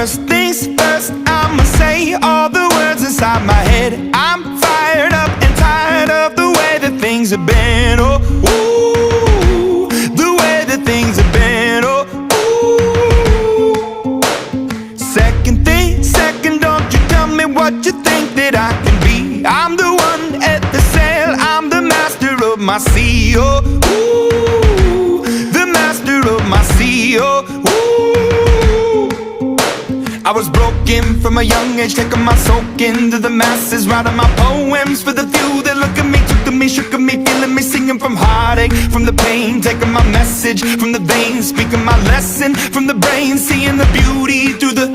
First things first, I'ma say all the words inside my head. I'm fired up and tired of the way that things have been. Oh, ooh, the way that things have been. Oh, ooh. Second thing, second, don't you tell me what you think that I can be. I'm the one at the sail, I'm the master of my sea. Oh, ooh, the master of my sea. Oh, ooh. I was broken from a young age, taking my soak into the masses, writing my poems for the few that look at me, took to me, shook at me, feeling me, singing from heartache, from the pain, taking my message from the veins, speaking my lesson from the brain, seeing the beauty through the